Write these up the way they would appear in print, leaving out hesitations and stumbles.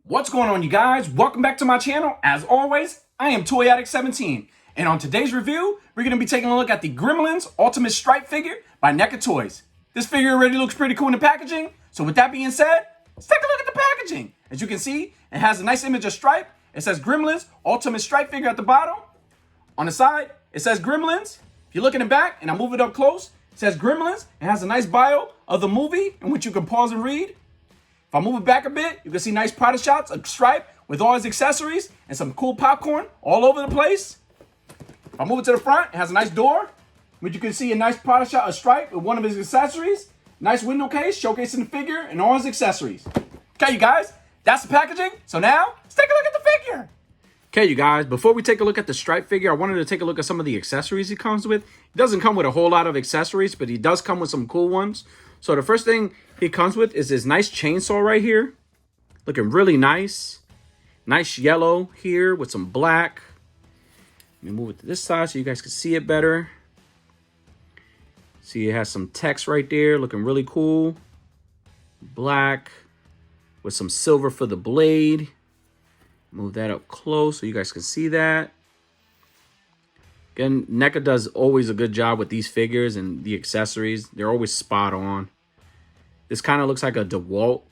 What's going on, you guys? Welcome back to my channel. As always, I am Toy Addict 17, and on today's review, we're going to be taking a look at the Gremlins Ultimate Stripe figure by Neca Toys. This figure already looks pretty cool in the packaging, so with that being said, let's take a look at the packaging. As you can see, it has a nice image of Stripe. It says Gremlins Ultimate Stripe figure at the bottom. On the side, it says Gremlins. If you look in the back, and I move it up close, it says Gremlins. It has a nice bio of the movie in which you can pause and read. If I move it back a bit, you can see nice product shots of Stripe with all his accessories and some cool popcorn all over the place. If I move it to the front, it has a nice door, which you can see a nice product shot of Stripe with one of his accessories. Nice window case showcasing the figure and all his accessories. Okay, you guys, that's the packaging. So now, let's take a look at the figure. Okay, you guys, before we take a look at the Stripe figure, I wanted to take a look at some of the accessories he comes with. He doesn't come with a whole lot of accessories, but he does come with some cool ones. So the first thing he comes with is this nice chainsaw right here. Looking really nice. Nice yellow here with some black. Let me move it to this side so you guys can see it better. See, it has some text right there. Looking really cool. Black with some silver for the blade. Move that up close so you guys can see that. Again, Neca does always a good job with these figures and the accessories. They're always spot on. This kind of looks like a DeWalt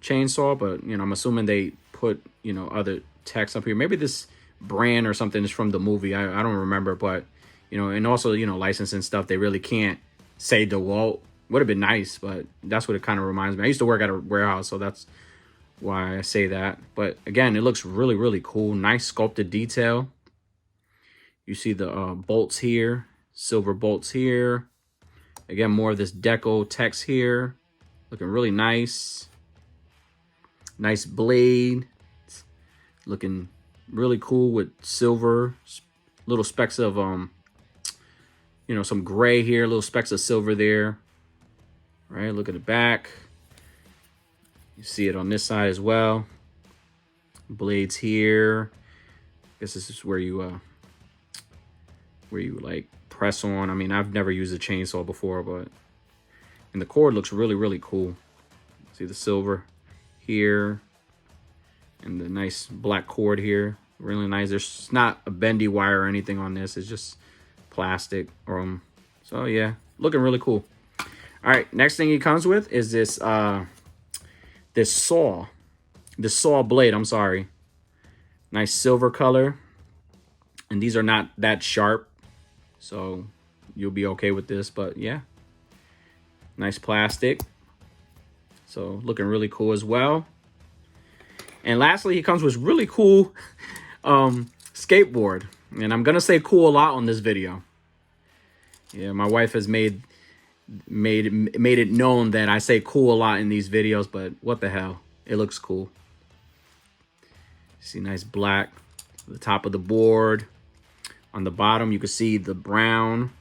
chainsaw, but, you know, I'm assuming they put, you know, other text up here. Maybe this brand or something is from the movie. I don't remember, but, you know, and also, you know, licensing stuff, they really can't say DeWalt. Would have been nice, but that's what it kind of reminds me. I used to work at a warehouse, so that's why I say that. But again, it looks really, really cool. Nice sculpted detail. You see the bolts here, silver bolts here. Again, more of this deco text here. Looking really nice. Nice blade. Looking really cool with silver. Little specks of, you know, some gray here. Little specks of silver there. All right, look at the back. You see it on this side as well. Blades here. I guess this is where you like press on. I mean, I've never used a chainsaw before, but and the cord looks really, really cool. See the silver here and the nice black cord here. Really nice. There's not a bendy wire or anything on this. It's just plastic. So yeah, looking really cool. All right, next thing he comes with is this this saw blade. I'm sorry. Nice silver color, and these are not that sharp, so you'll be okay with this. But yeah, nice plastic. So looking really cool as well. And lastly, he comes with really cool skateboard, and I'm gonna say cool a lot on this video. Yeah, my wife has made it known that I say cool a lot in these videos, but what the hell, it looks cool. See, nice black at the top of the board. On the bottom you can see the brown,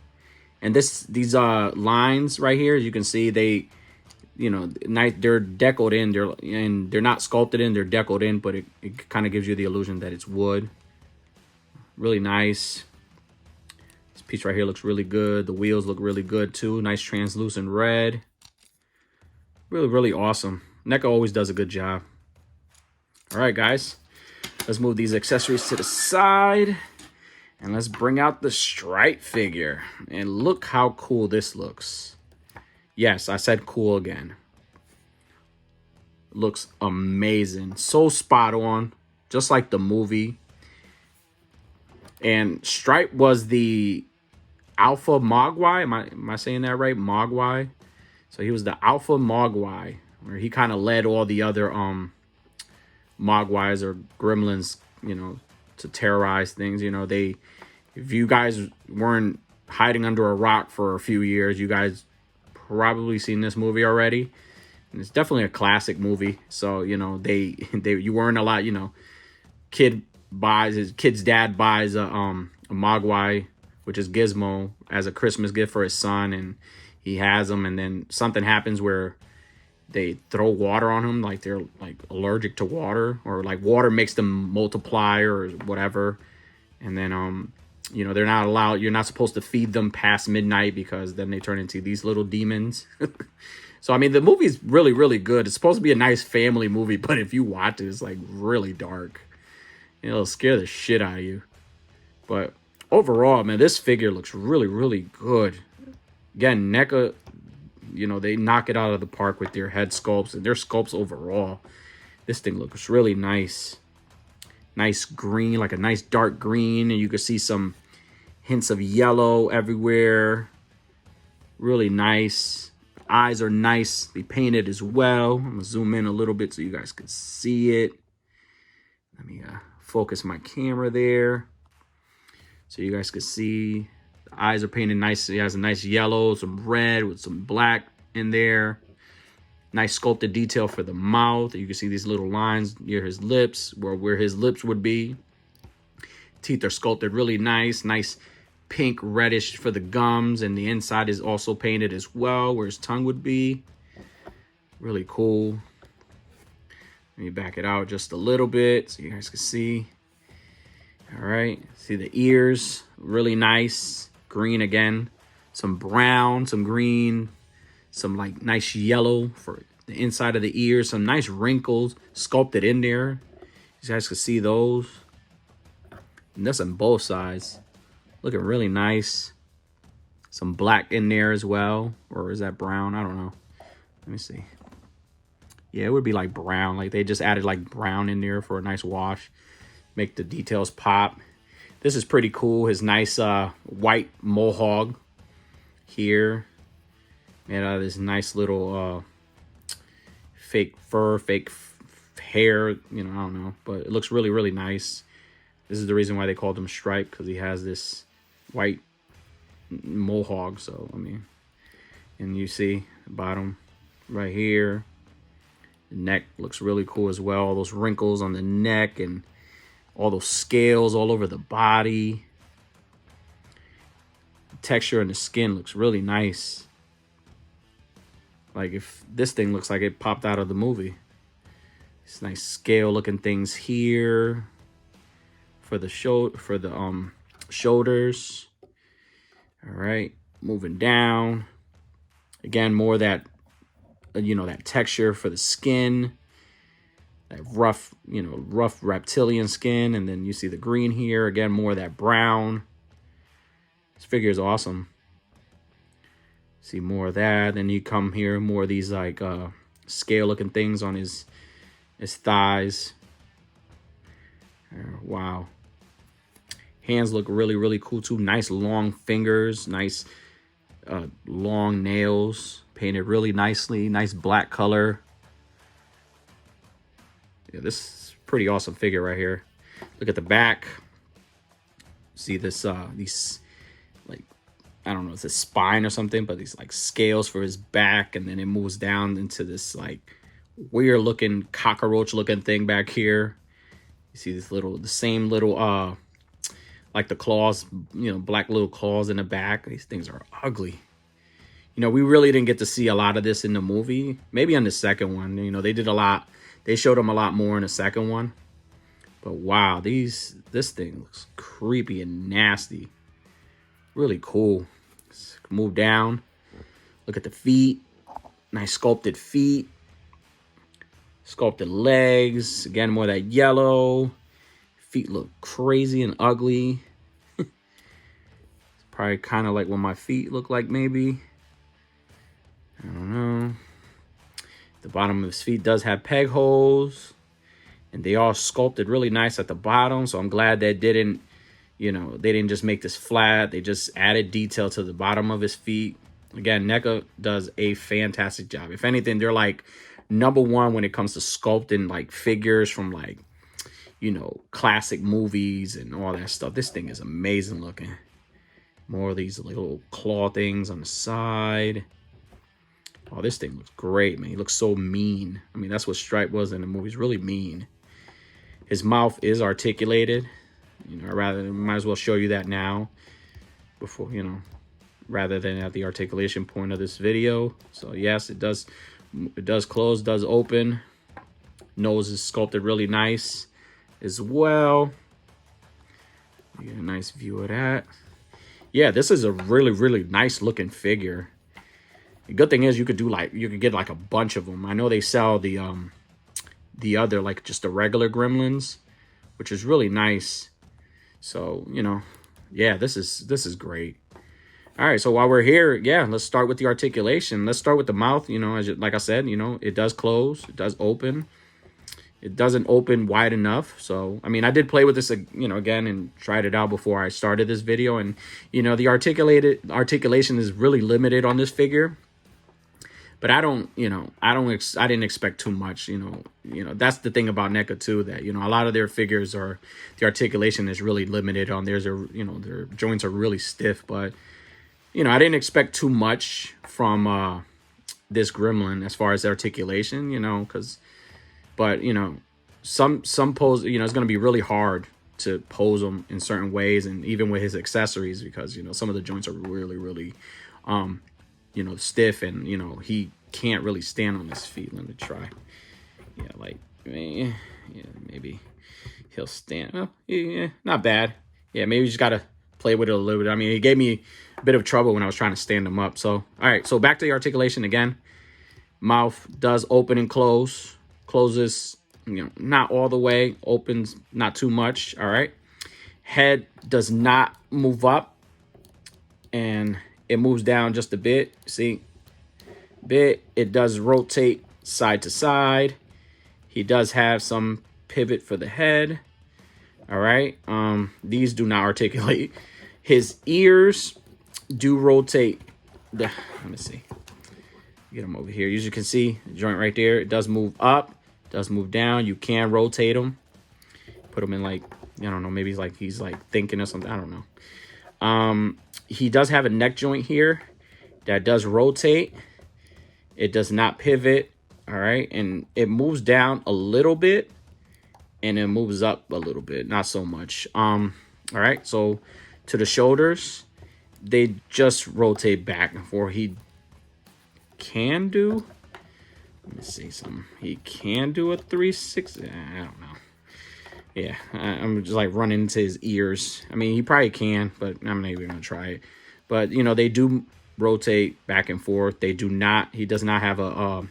and these lines right here, you can see they, you know, they're decoed in. They're not sculpted in, they're decoed in, but it kind of gives you the illusion that it's wood. Really nice. This piece right here looks really good. The wheels look really good too. Nice translucent red. Really, really awesome. Neca always does a good job. All right, guys. Let's move these accessories to the side. And let's bring out the Stripe figure. And look how cool this looks. Yes, I said cool again. Looks amazing. So spot on. Just like the movie. And Stripe was the Alpha Mogwai. Am I saying that right? Mogwai. So he was the Alpha Mogwai, where he kind of led all the other Mogwais or Gremlins, you know, to terrorize things. You know, if you guys weren't hiding under a rock for a few years, you guys probably seen this movie already. And it's definitely a classic movie. So, you know, you weren't a lot, you know, his kid's dad buys a Mogwai, which is Gizmo, as a Christmas gift for his son, and he has them, and then something happens where they throw water on him, like they're like allergic to water, or like water makes them multiply or whatever. And then You know, they're not allowed, you're not supposed to feed them past midnight because then they turn into these little demons. So, I mean, the movie's really, really good. It's supposed to be a nice family movie, but if you watch it, it's like really dark. It'll scare the shit out of you. But overall, man, this figure looks really, really good. Again, Neca, you know, they knock it out of the park with their head sculpts and their sculpts overall. This thing looks really nice. Nice green, like a nice dark green. And you can see some hints of yellow everywhere. Really nice. Eyes are nicely painted as well. I'm going to zoom in a little bit so you guys can see it. Let me focus my camera there so you guys can see. The eyes are painted nice. It has a nice yellow, some red with some black in there. Nice sculpted detail for the mouth. You can see these little lines near his lips, where his lips would be. Teeth are sculpted really nice. Nice pink reddish for the gums, and the inside is also painted as well, where his tongue would be. Really cool. Let me back it out just a little bit so you guys can see. All right, see the ears, really nice. Green again, some brown, some green, some like nice yellow for the inside of the ears, some nice wrinkles sculpted in there. You guys can see those. And that's on both sides. Looking really nice. Some black in there as well. Or is that brown? I don't know. Let me see. Yeah, it would be like brown. Like they just added like brown in there for a nice wash. Make the details pop. This is pretty cool. His nice white mohawk here. Made out of this nice little fake fur, fake hair. You know, I don't know. But it looks really, really nice. This is the reason why they called him Stripe, because he has this white mohawk. So, I mean, and you see the bottom right here. The neck looks really cool as well. All those wrinkles on the neck and all those scales all over the body. The texture in the skin looks really nice. Like if this thing looks like it popped out of the movie. It's nice scale looking things here for the shoulders. All right, moving down. Again, more that, you know, that texture for the skin. That rough, you know, rough reptilian skin. And then you see the green here. Again, more of that brown. This figure is awesome. See more of that. Then you come here, more of these like scale looking things on his thighs. Wow. Hands look really, really cool too. Nice long fingers. Nice long nails. Painted really nicely. Nice black color. Yeah, this is a pretty awesome figure right here. Look at the back. See this these, like, I don't know, it's a spine or something, but these like scales for his back, and then it moves down into this like weird looking cockroach looking thing back here. You see this little, the same little like the claws, you know, black little claws in the back. These things are ugly. You know, we really didn't get to see a lot of this in the movie. Maybe on the second one, you know, they did a lot. They showed them a lot more in the second one. But wow, this thing looks creepy and nasty. Really cool. Let's move down. Look at the feet. Nice sculpted feet. Sculpted legs. Again, more of that yellow. Feet look crazy and ugly. It's probably kind of like what my feet look like, maybe. I don't know. The bottom of his feet does have peg holes. And they all sculpted really nice at the bottom. So I'm glad they didn't, you know, they didn't just make this flat. They just added detail to the bottom of his feet. Again, Neca does a fantastic job. If anything, they're like #1 when it comes to sculpting like figures from like, you know, classic movies and all that stuff. This thing is amazing looking. More of these little claw things on the side. Oh, this thing looks great, man. He looks so mean. I mean, that's what Stripe was in the movie. He's really mean. His mouth is articulated. You know, might as well show you that now before, you know, rather than at the articulation point of this video. So yes, it does close, does open. Nose is sculpted really nice as well. You get a nice view of that. Yeah, this is a really, really nice looking figure. The good thing is you could get like a bunch of them. I know they sell the other, like just the regular Gremlins, which is really nice. So, you know, yeah, this is great. All right, so while we're here, yeah, let's start with the articulation. Let's start with the mouth. You know, like I said, you know, it does close, it does open. It doesn't open wide enough. So, I mean, I did play with this, you know, again, and tried it out before I started this video. And, you know, the articulation is really limited on this figure. But I didn't expect too much, you know, that's the thing about Neca too, that, you know, a lot of their figures the articulation is really limited on theirs. You know, their joints are really stiff, but, you know, I didn't expect too much from this Gremlin as far as articulation, you know, but, you know, some pose, you know, it's going to be really hard to pose them in certain ways, and even with his accessories, because, you know, some of the joints are really, really, you know, stiff, and, you know, he can't really stand on his feet. Let me try. Yeah, like, yeah, maybe he'll stand. Oh, yeah, not bad. Yeah, maybe you just got to play with it a little bit. I mean, he gave me a bit of trouble when I was trying to stand him up. So, all right, so back to the articulation again. Mouth does open and close. Closes, you know, not all the way. Opens not too much. All right. Head does not move up, and it moves down just a bit. See, it does rotate side to side. He does have some pivot for the head. All right. These do not articulate. His ears do rotate. Let me see. Get him over here. As you can see, the joint right there, it does move up, does move down. You can rotate him. Put him in, like, I don't know, maybe he's like thinking or something. I don't know. He does have a neck joint here that does rotate. It does not pivot. All right. And it moves down a little bit, and it moves up a little bit. Not so much. All right. So to the shoulders, they just rotate back and forth. He can do, let me see some. He can do a 360. I don't know. Yeah, I'm just like running into his ears. I mean, he probably can, but I'm not even gonna try it. But, you know, they do rotate back and forth. They do not. He does not have a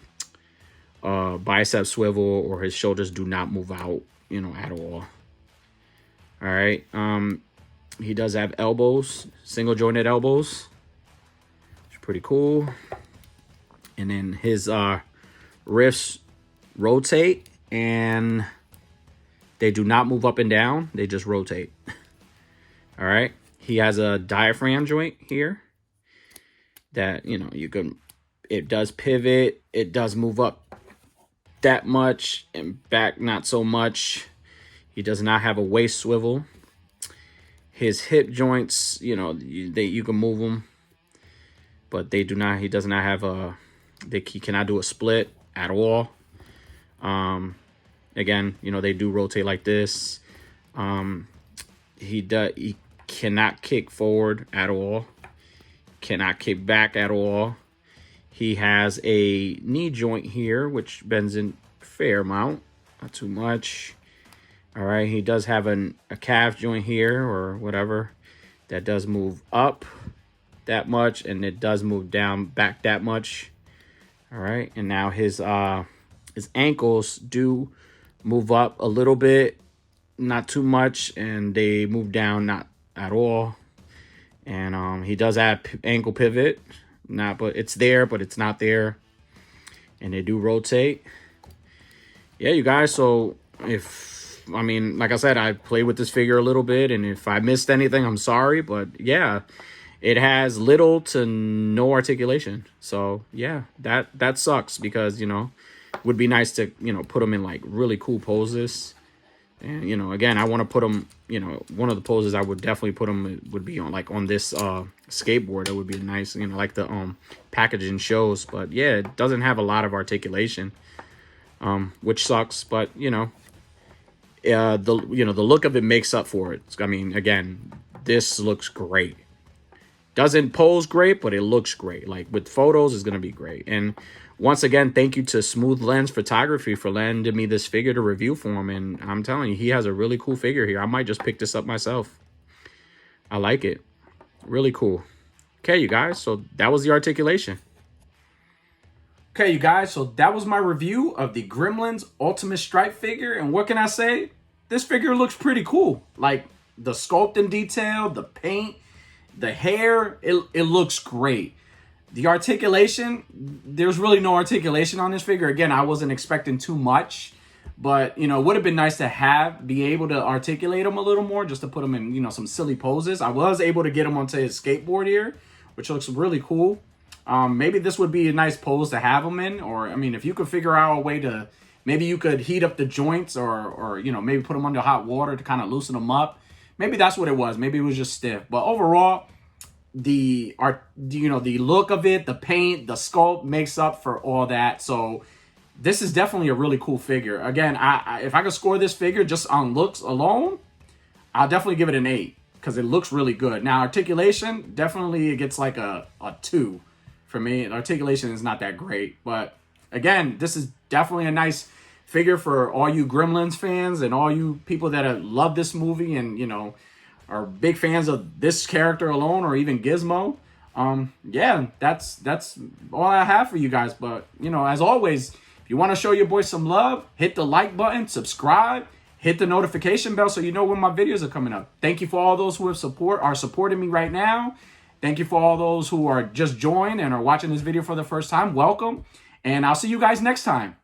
bicep swivel, or his shoulders do not move out, you know, at all. All right. He does have elbows, single jointed elbows. It's pretty cool. And then his wrists rotate, and they do not move up and down. They just rotate. All right. He has a diaphragm joint here that, you know, it does pivot. It does move up that much and back not so much. He does not have a waist swivel. His hip joints, you know, you can move them, but they do not. He does not have he cannot do a split at all. Again, you know, they do rotate like this. He cannot kick forward at all. Cannot kick back at all. He has a knee joint here, which bends in a fair amount, not too much. All right, he does have a calf joint here, or whatever, that does move up that much, and it does move down back that much. All right, and now his ankles do move up a little bit, not too much, and they move down not at all. And he does have ankle pivot, but it's there, but it's not there. And they do rotate. Yeah, you guys. So I mean, like I said, I played with this figure a little bit, and if I missed anything, I'm sorry. But yeah, it has little to no articulation. So yeah, that sucks, because, you know, it would be nice to, you know, put them in like really cool poses. And, you know, again, I want to put them, you know, one of the poses I would definitely put them would be on this skateboard. It would be nice, you know, like the packaging shows. But yeah, it doesn't have a lot of articulation, which sucks. But, you know, the look of it makes up for it. I mean, again, this looks great. Doesn't pose great, but it looks great. Like with photos, it's gonna be great. And once again, thank you to Smooth Lens Photography for lending me this figure to review for him. And I'm telling you, he has a really cool figure here. I might just pick this up myself. I like it. Really cool. Okay, you guys, so that was the articulation. Okay, you guys, so that was my review of the Gremlins Ultimate Stripe figure. And what can I say? This figure looks pretty cool. Like, the sculpting detail, the paint, the hair, it looks great. The articulation, there's really no articulation on this figure. Again, I wasn't expecting too much. But, you know, it would have been nice to be able to articulate him a little more, just to put him in, you know, some silly poses. I was able to get him onto his skateboard here, which looks really cool. Maybe this would be a nice pose to have him in. Or, I mean, if you could figure out a way to, maybe you could heat up the joints or you know, maybe put them under hot water to kind of loosen them up. Maybe that's what it was. Maybe it was just stiff. But overall, the look of it, the paint, the sculpt makes up for all that. So this is definitely a really cool figure. Again, if I could score this figure just on looks alone, I'll definitely give it an 8 because it looks really good. Now, articulation, definitely it gets like a 2 for me. Articulation is not that great. But again, this is definitely a nice figure for all you Gremlins fans and all you people that love this movie and, you know, are big fans of this character alone or even Gizmo. Yeah, that's all I have for you guys. But, you know, as always, if you want to show your boy some love, hit the like button, subscribe, hit the notification bell so you know when my videos are coming up. Thank you for all those who are supporting me right now. Thank you for all those who are just joined and are watching this video for the first time. Welcome. And I'll see you guys next time.